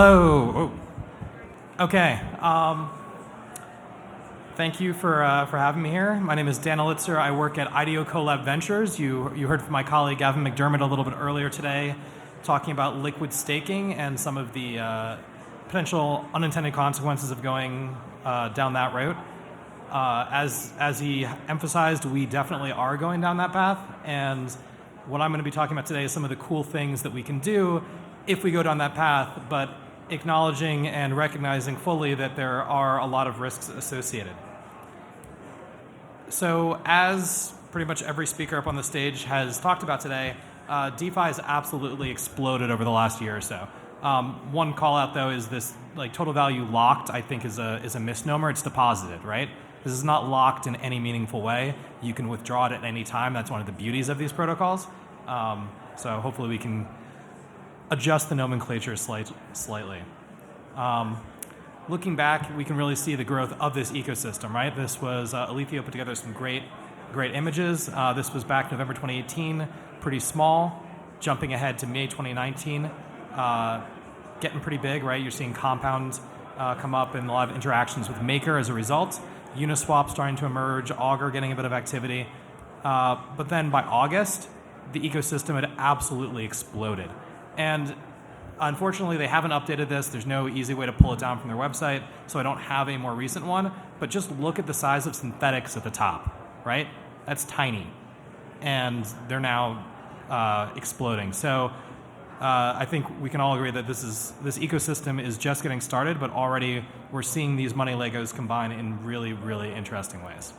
Hello. Oh. Okay. Thank you for having me here. My name is Dan Elitzer. I work at IDEO CoLab Ventures. You heard from my colleague Gavin McDermott a little bit earlier today talking about liquid staking and some of the potential unintended consequences of going down that route. As he emphasized, we definitely are going down that path, and what I'm going to be talking about today is some of the cool things that we can do if we go down that path, but acknowledging and recognizing fully that there are a lot of risks associated. So as pretty much every speaker up on the stage has talked about today, DeFi has absolutely exploded over the last year or so. One call out though is this total value locked, I think is a misnomer. It's deposited, right? This is not locked in any meaningful way. You can withdraw it at any time. That's one of the beauties of these protocols. So hopefully we can adjust the nomenclature slightly. Looking back, we can really see the growth of this ecosystem, right? This was, Elitzer put together some great images. This was back November 2018, pretty small, jumping ahead to May 2019, getting pretty big, right? You're seeing Compound come up and a lot of interactions with Maker as a result. Uniswap starting to emerge, Augur getting a bit of activity. But then by August, the ecosystem had absolutely exploded. And unfortunately, they haven't updated this. There's no easy way to pull it down from their website, so I don't have a more recent one. But just look at the size of synthetics at the top, right? That's tiny. And they're now exploding. So I think we can all agree that this ecosystem is just getting started, but already we're seeing these money Legos combine in really, really interesting ways.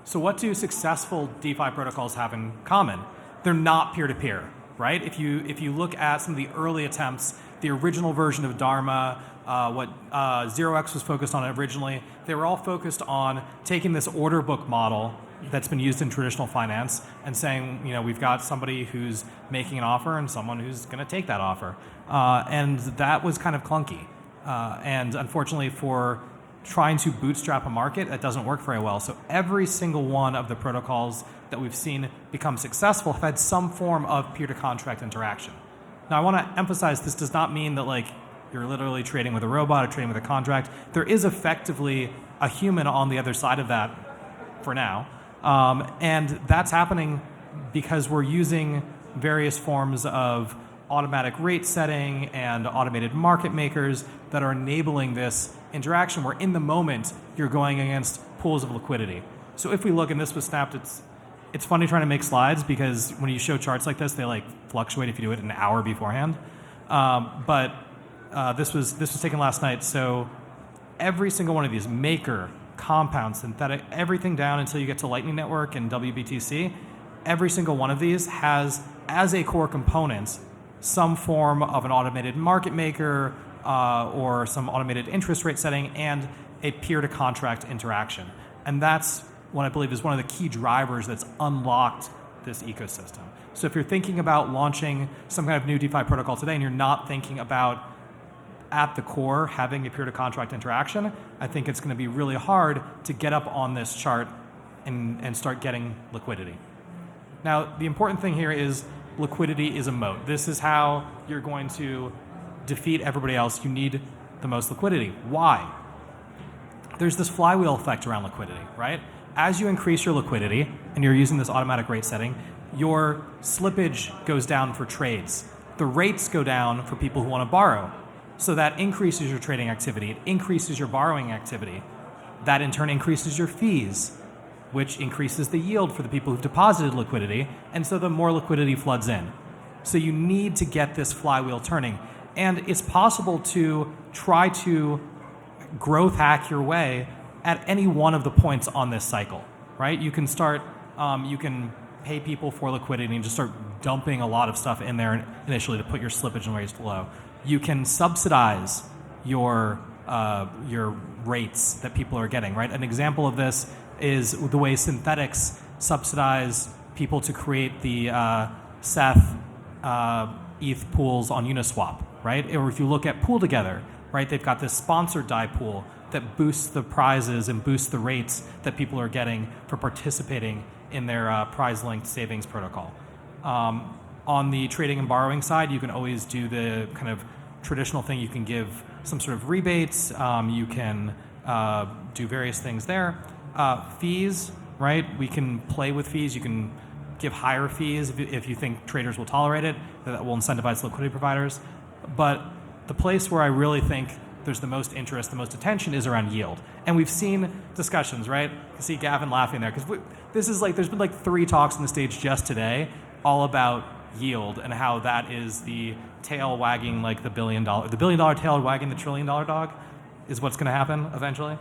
So what do successful DeFi protocols have in common? They're not peer-to-peer. Right? If you look at some of the early attempts, the original version of Dharma, what 0x was focused on originally, they were all focused on taking this order book model that's been used in traditional finance and saying, we've got somebody who's making an offer and someone who's going to take that offer. And that was kind of clunky. And unfortunately for trying to bootstrap a market, that doesn't work very well. So every single one of the protocols that we've seen become successful have had some form of peer-to-contract interaction. Now, I want to emphasize this does not mean that you're literally trading with a robot or trading with a contract. There is effectively a human on the other side of that for now. And that's happening because we're using various forms of automatic rate setting and automated market makers that are enabling this interaction where in the moment you're going against pools of liquidity. So if we look, and this was snapped, it's funny trying to make slides because when you show charts like this, they fluctuate if you do it an hour beforehand. But this was taken last night. So every single one of these, Maker, Compound, Synthetic, everything down until you get to Lightning Network and WBTC, every single one of these has as a core component some form of an automated market maker or some automated interest rate setting and a peer-to-contract interaction. And that's what I believe is one of the key drivers that's unlocked this ecosystem. So if you're thinking about launching some kind of new DeFi protocol today and you're not thinking about at the core having a peer-to-contract interaction, I think it's going to be really hard to get up on this chart and start getting liquidity. Now, the important thing here is liquidity is a moat. This is how you're going to defeat everybody else. You need the most liquidity. Why? There's this flywheel effect around liquidity, right? As you increase your liquidity and you're using this automatic rate setting, your slippage goes down for trades. The rates go down for people who want to borrow. So that increases your trading activity. It increases your borrowing activity. That in turn increases your fees, which increases the yield for the people who've deposited liquidity. And so the more liquidity floods in. So you need to get this flywheel turning. And it's possible to try to growth hack your way at any one of the points on this cycle, right? You can start, you can pay people for liquidity and just start dumping a lot of stuff in there initially to put your slippage and rates low. You can subsidize your rates that people are getting, right? An example of this is the way synthetics subsidize people to create the Seth ETH pools on Uniswap, right? Or if you look at Pool Together, right? They've got this sponsored DAI pool that boosts the prizes and boosts the rates that people are getting for participating in their prize-linked savings protocol. On the trading and borrowing side, you can always do the kind of traditional thing. You can give some sort of rebates. You can do various things there. Fees, right? We can play with fees. You can give higher fees if you think traders will tolerate it. That will incentivize liquidity providers. But the place where I really think there's the most interest, the most attention is around yield. And we've seen discussions, right? You see Gavin laughing there because this is like, there's been like 3 talks on the stage just today all about yield and how that is the tail wagging like the $1 billion tail wagging the $1 trillion dog is what's going to happen eventually.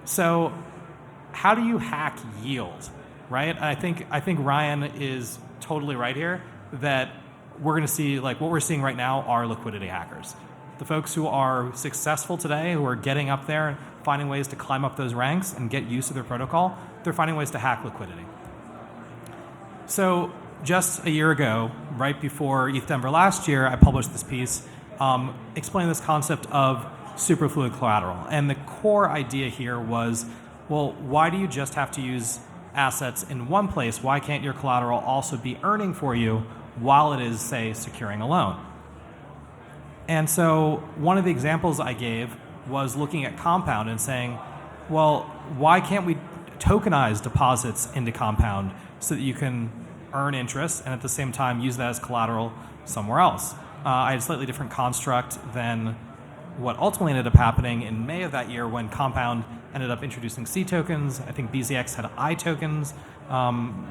So how do you hack yield, right? I think Ryan is totally right here that we're going to see, like what we're seeing right now are liquidity hackers. The folks who are successful today, who are getting up there and finding ways to climb up those ranks and get use of their protocol, they're finding ways to hack liquidity. So just a year ago, right before ETHDenver last year, I published this piece explaining this concept of superfluid collateral. And the core idea here was, well, why do you just have to use assets in one place? Why can't your collateral also be earning for you while it is, say, securing a loan? And so one of the examples I gave was looking at Compound and saying, well, why can't we tokenize deposits into Compound so that you can earn interest and at the same time use that as collateral somewhere else? I had a slightly different construct than what ultimately ended up happening in May of that year when Compound ended up introducing C tokens. I think BZX had I tokens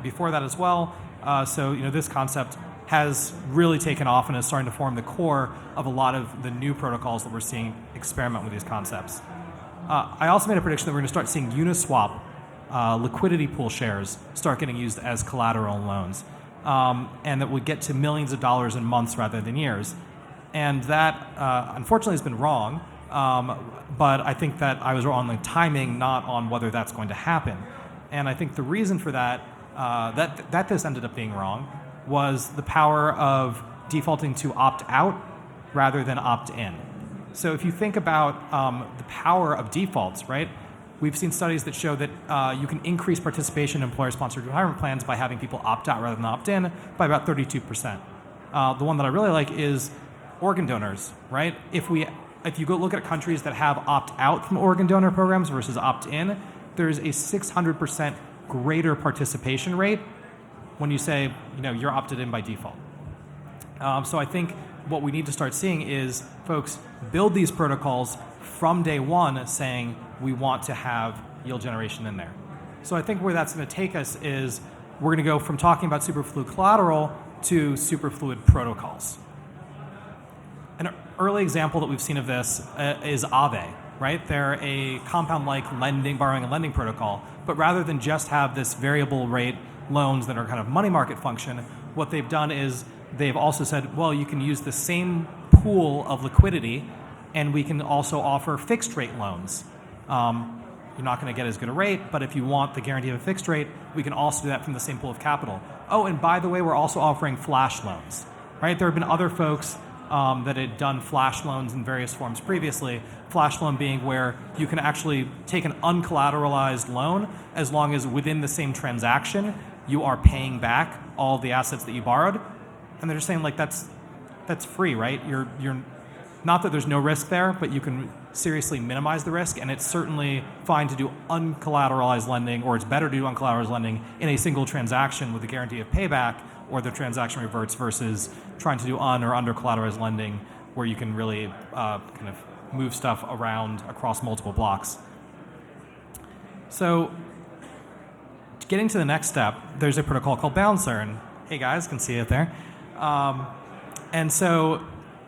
before that as well. So this concept has really taken off and is starting to form the core of a lot of the new protocols that we're seeing experiment with these concepts. I also made a prediction that we're going to start seeing Uniswap liquidity pool shares start getting used as collateral loans, and that would get to millions of dollars in months rather than years. And that, unfortunately, has been wrong, but I think that I was wrong on the timing, not on whether that's going to happen. And I think the reason for that, that this ended up being wrong, was the power of defaulting to opt out rather than opt in. So if you think about the power of defaults, right? We've seen studies that show that you can increase participation in employer-sponsored retirement plans by having people opt out rather than opt in by about 32%. The one that I really like is organ donors, right? If you go look at countries that have opt out from organ donor programs versus opt in, there's a 600% greater participation rate when you say, you're opted in by default. So I think what we need to start seeing is folks build these protocols from day one saying we want to have yield generation in there. So I think where that's going to take us is we're going to go from talking about superfluid collateral to superfluid protocols. An early example that we've seen of this is Aave, right? They're a Compound-like borrowing and lending protocol, but rather than just have this variable rate loans that are kind of money market function, what they've done is they've also said, well, you can use the same pool of liquidity and we can also offer fixed rate loans. You're not going to get as good a rate, but if you want the guarantee of a fixed rate, we can also do that from the same pool of capital. Oh, and by the way, we're also offering flash loans, right? There have been other folks that had done flash loans in various forms previously. Flash loan being where you can actually take an uncollateralized loan as long as within the same transaction you are paying back all the assets that you borrowed. And they're just saying like that's free, right? You're not that there's no risk there, but you can seriously minimize the risk, and it's certainly fine to do uncollateralized lending, or it's better to do uncollateralized lending in a single transaction with a guarantee of payback, or the transaction reverts versus trying to do or under collateralized lending where you can really kind of move stuff around across multiple blocks. So getting to the next step, there's a protocol called Balancer, and hey guys, can see it there. And so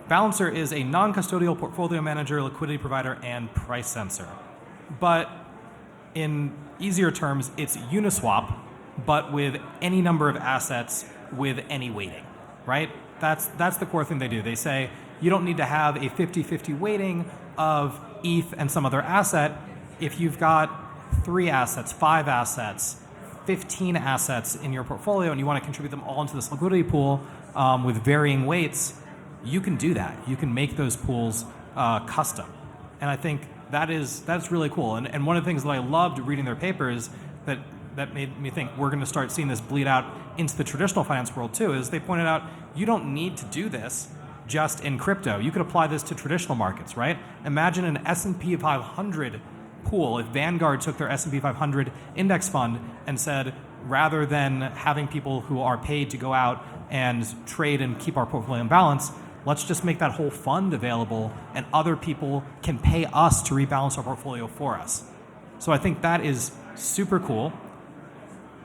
Balancer is a non-custodial portfolio manager, liquidity provider, and price sensor. But in easier terms, it's Uniswap, but with any number of assets with any weighting, right? That's the core thing they do. They say you don't need to have a 50-50 weighting of ETH and some other asset. If you've got 3 assets, 5 assets, 15 assets in your portfolio and you want to contribute them all into this liquidity pool with varying weights, you can do that. You can make those pools custom. And I think that's really cool. And one of the things that I loved reading their papers that made me think we're going to start seeing this bleed out into the traditional finance world too is they pointed out you don't need to do this just in crypto. You could apply this to traditional markets, right? Imagine an S&P 500 pool. If Vanguard took their S&P 500 index fund and said, rather than having people who are paid to go out and trade and keep our portfolio in balance, let's just make that whole fund available and other people can pay us to rebalance our portfolio for us. So I think that is super cool.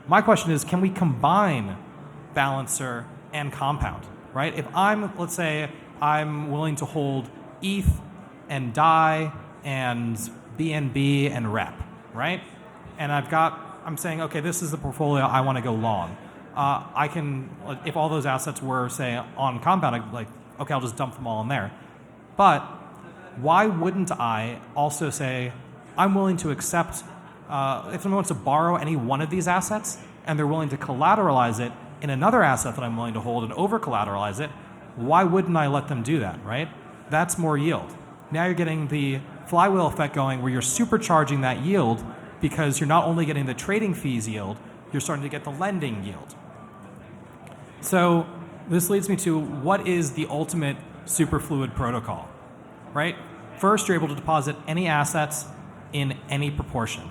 My question is, can we combine Balancer and Compound, right? If let's say I'm willing to hold ETH and DAI and BNB and REP, right? And I'm saying, okay, this is the portfolio I want to go long. I can, if all those assets were, say, on Compound, okay, I'll just dump them all in there. But why wouldn't I also say, I'm willing to accept, if someone wants to borrow any one of these assets and they're willing to collateralize it in another asset that I'm willing to hold and over-collateralize it, why wouldn't I let them do that, right? That's more yield. Now you're getting the flywheel effect going where you're supercharging that yield because you're not only getting the trading fees yield, you're starting to get the lending yield. So this leads me to what is the ultimate superfluid protocol, right? First, you're able to deposit any assets in any proportion.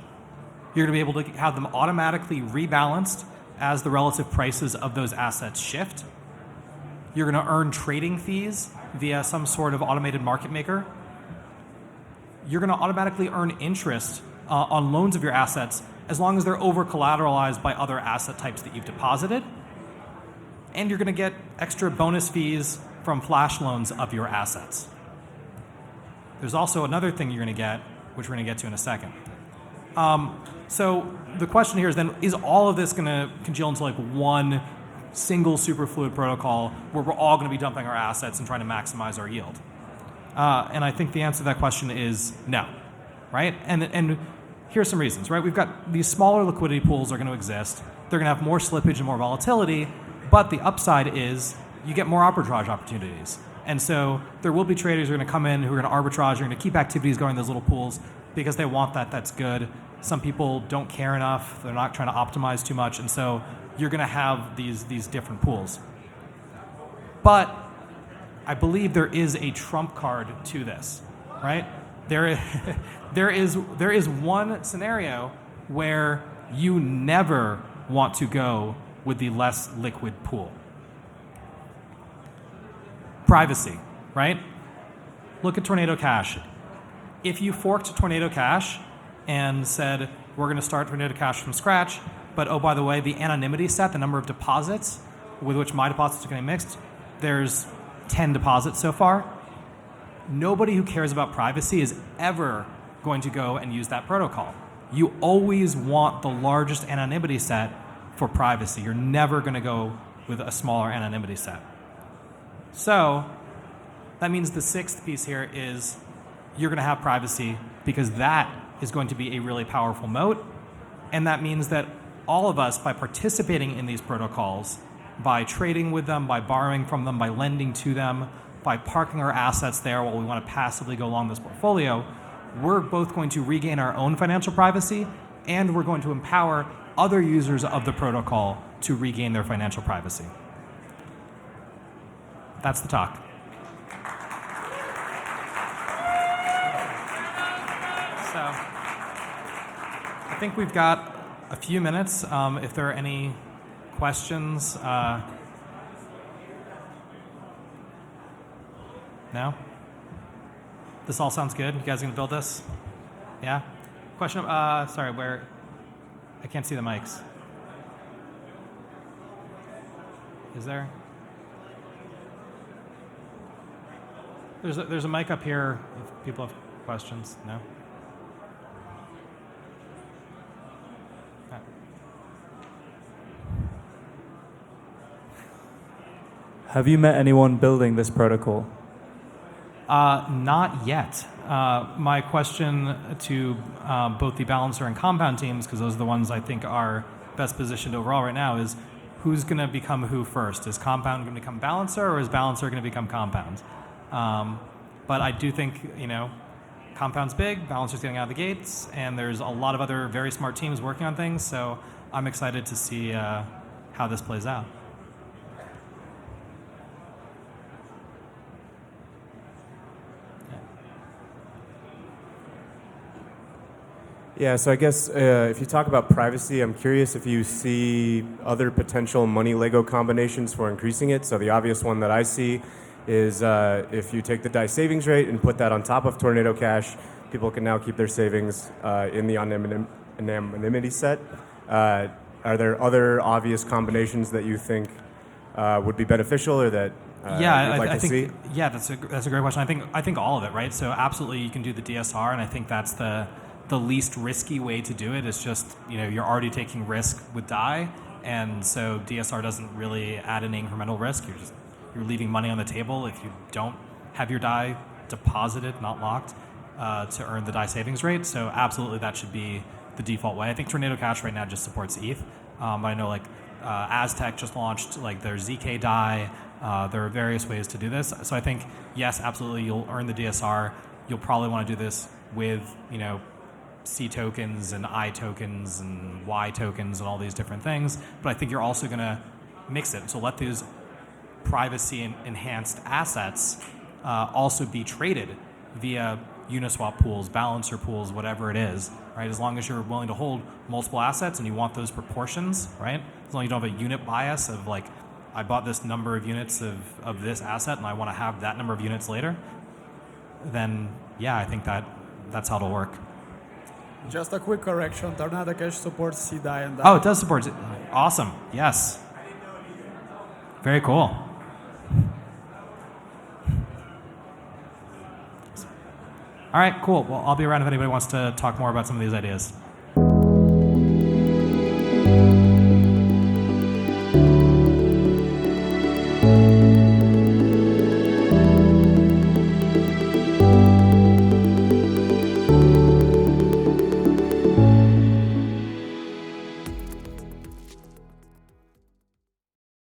You're going to be able to have them automatically rebalanced as the relative prices of those assets shift. You're going to earn trading fees via some sort of automated market maker. You're going to automatically earn interest on loans of your assets as long as they're over collateralized by other asset types that you've deposited. And you're going to get extra bonus fees from flash loans of your assets. There's also another thing you're going to get, which we're going to get to in a second. So the question here is then, is all of this going to congeal into like one single superfluid protocol where we're all going to be dumping our assets and trying to maximize our yield? And I think the answer to that question is no, right? And here's some reasons, right? We've got these smaller liquidity pools are going to exist. They're going to have more slippage and more volatility, but the upside is you get more arbitrage opportunities. And so there will be traders who are going to come in who are going to arbitrage, are going to keep activities going in those little pools because they want that. That's good. Some people don't care enough. They're not trying to optimize too much. And so you're going to have these different pools. But I believe there is a trump card to this, right? There is one scenario where you never want to go with the less liquid pool. Privacy, right? Look at Tornado Cash. If you forked Tornado Cash and said, we're going to start Tornado Cash from scratch, but oh, by the way, the anonymity set, the number of deposits with which my deposits are getting mixed, there's 10 deposits so far. Nobody who cares about privacy is ever going to go and use that protocol. You always want the largest anonymity set for privacy. You're never going to go with a smaller anonymity set. So that means the sixth piece here is you're going to have privacy because that is going to be a really powerful moat. And that means that all of us, by participating in these protocols, by trading with them, by borrowing from them, by lending to them, by parking our assets there while we want to passively go along this portfolio, we're both going to regain our own financial privacy and we're going to empower other users of the protocol to regain their financial privacy. That's the talk. So I think we've got a few minutes. If there are any questions, no? This all sounds good? You guys gonna build this? Yeah? Question, sorry, where? I can't see the mics. Is there? There's a mic up here if people have questions. No? Have you met anyone building this protocol? Not yet. My question to both the Balancer and Compound teams, because those are the ones I think are best positioned overall right now, is who's going to become who first? Is Compound going to become Balancer, or is Balancer going to become Compound? But I do think, Compound's big, Balancer's getting out of the gates, and there's a lot of other very smart teams working on things, so I'm excited to see how this plays out. Yeah, so I guess if you talk about privacy, I'm curious if you see other potential money Lego combinations for increasing it. So the obvious one that I see is if you take the DAI savings rate and put that on top of Tornado Cash, people can now keep their savings in the anonymity set. Are there other obvious combinations that you think would be beneficial or that you'd like to see? Yeah, that's a great question. I think all of it, right? So absolutely, you can do the DSR, and I think that's the least risky way to do it. Is just you're already taking risk with DAI, and so DSR doesn't really add an incremental risk. You're leaving money on the table if you don't have your DAI deposited, not locked, to earn the DAI savings rate. So absolutely, that should be the default way. I think Tornado Cash right now just supports ETH. But I know Aztec just launched their ZK DAI. There are various ways to do this. So I think yes, absolutely, you'll earn the DSR. You'll probably want to do this with C tokens and I tokens and Y tokens and all these different things. But I think you're also going to mix it. So let these privacy enhanced assets also be traded via Uniswap pools, balancer pools, whatever it is, right? As long as you're willing to hold multiple assets and you want those proportions, right? As long as you don't have a unit bias of I bought this number of units of this asset and I want to have that number of units later, then yeah, I think that's how it'll work. Just a quick correction, Tornado Cash supports CDAI and DAI. Oh, it does support it. Awesome. Yes. Very cool. All right, cool. Well, I'll be around if anybody wants to talk more about some of these ideas.